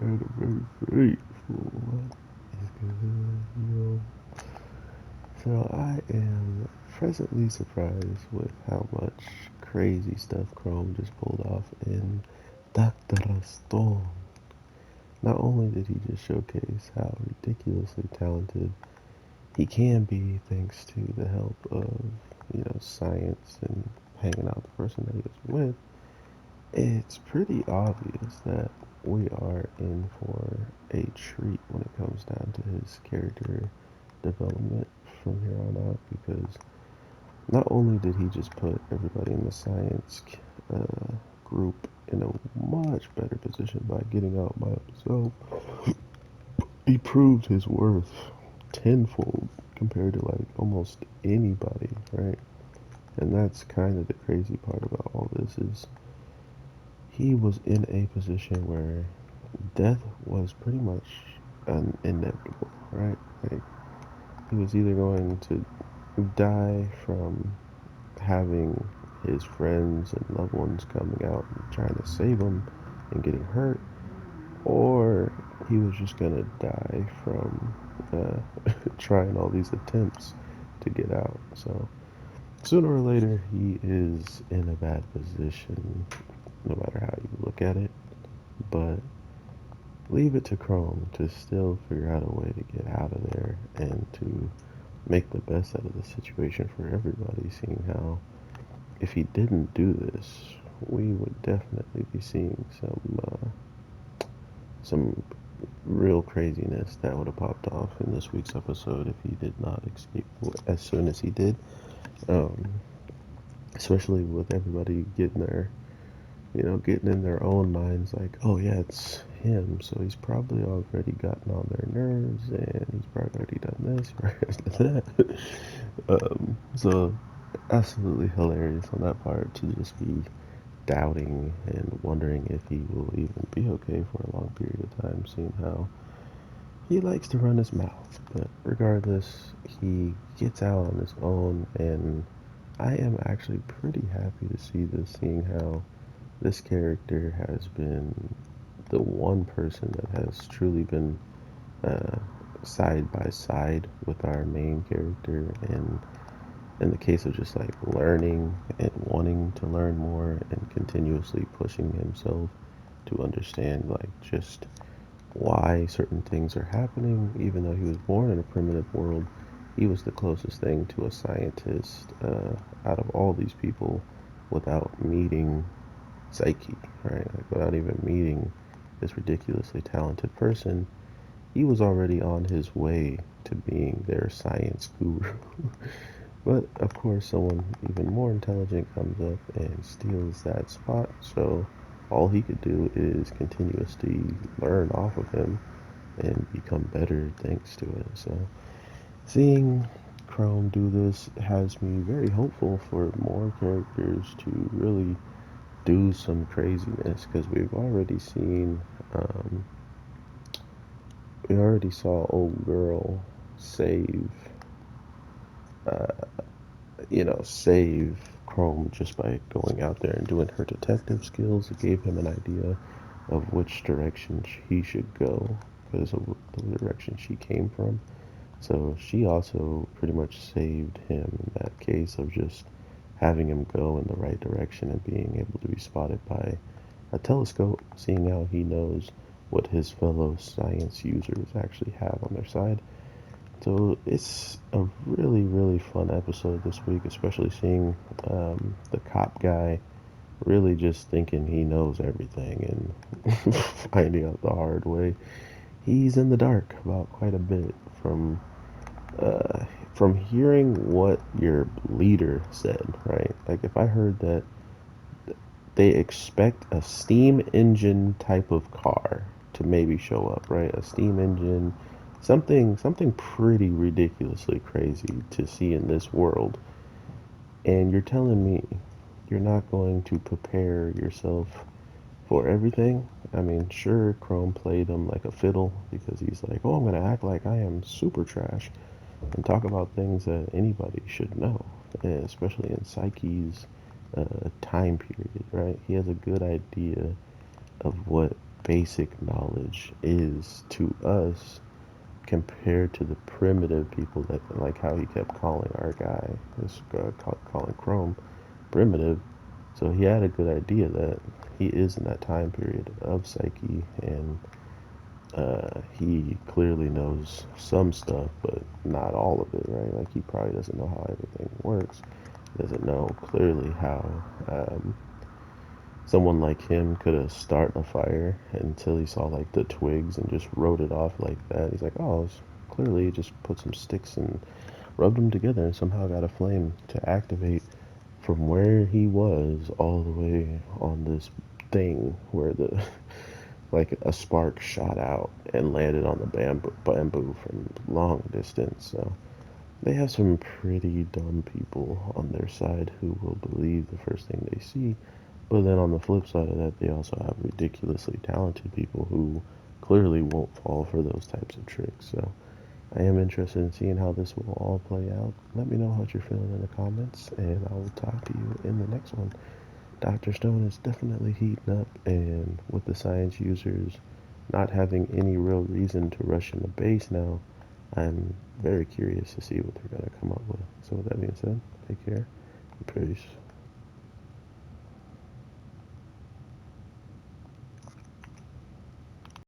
and I'm very grateful. Is good, yo. So I am presently surprised with how much crazy stuff Chrome just pulled off in Doctor Stone. Not only did he just showcase how ridiculously talented he can be thanks to the help of, science and hanging out with the person that he was with, it's pretty obvious that we are in for a treat when it comes down to his character development from here on out because not only did he just put everybody in the science uh, group in a much better position by getting out by himself, he proved his worth tenfold compared to like almost anybody, right? And that's kind of the crazy part about all this is he was in a position where death was pretty much inevitable, right? Like he was either going to die from having his friends and loved ones coming out and trying to save him and getting hurt, or he was just gonna die from trying all these attempts to get out. So sooner or later, he is in a bad position, no matter how you look at it. But leave it to Chrome to still figure out a way to get out of there and to make the best out of the situation for everybody, seeing how if he didn't do this, we would definitely be seeing some real craziness that would have popped off in this week's episode if he did not escape as soon as he did. Um, Especially with everybody getting in their own minds, like, oh yeah, it's him, so he's probably already gotten on their nerves, and he's probably already done this, or that. So absolutely hilarious on that part to just be doubting and wondering if he will even be okay for a long period of time, seeing how he likes to run his mouth. But regardless, he gets out on his own, and I am actually pretty happy to see this, seeing how this character has been the one person that has truly been uh, side by side with our main character, and in the case of just like learning and wanting to learn more and continuously pushing himself to understand like just why certain things are happening, even though he was born in a primitive world, he was the closest thing to a scientist out of all these people without meeting Psyche, right? Like without even meeting this ridiculously talented person, he was already on his way to being their science guru. But of course, someone even more intelligent comes up and steals that spot. So all he could do is continuously learn off of him and become better thanks to it. So seeing Chrome do this has me very hopeful for more characters to really do some craziness because um, we already saw old girl save uh, save Chrome just by going out there and doing her detective skills. It gave him an idea of which direction he should go because of the direction she came from. So she also pretty much saved him in that case of just having him go in the right direction and being able to be spotted by a telescope, seeing how he knows what his fellow science users actually have on their side. So it's a really, really fun episode this week, especially seeing the cop guy really just thinking he knows everything and finding out the hard way. He's in the dark about quite a bit uh, from hearing what your leader said, right? Like if I heard that they expect a steam engine type of car to maybe show up, right? A steam engine, something pretty ridiculously crazy to see in this world. And you're telling me you're not going to prepare yourself for everything? I mean, sure, Chrome played him like a fiddle because he's like, "Oh, I'm going to act like I am super trash and talk about things that anybody should know, and especially in Psyche's time period, right? He has a good idea of what basic knowledge is to us compared to the primitive people that, like how he kept calling our guy, this guy calling Chrome primitive. So he had a good idea that he is in that time period of psyche, and he clearly knows some stuff, but not all of it, right? Like he probably doesn't know how everything works. He doesn't know clearly how someone like him could have started a fire until he saw like the twigs and just wrote it off like that. He's like, oh, clearly he just put some sticks and rubbed them together and somehow got a flame to activate from where he was all the way on this thing where the like a spark shot out and landed on the bamboo from long distance. So they have some pretty dumb people on their side who will believe the first thing they see. But then on the flip side of that, they also have ridiculously talented people who clearly won't fall for those types of tricks. So I am interested in seeing how this will all play out. Let me know how you're feeling in the comments, and I will talk to you in the next one. Dr. Stone is definitely heating up, and with the science users not having any real reason to rush into base now, I'm very curious to see what they're going to come up with. So with that being said, take care. Peace.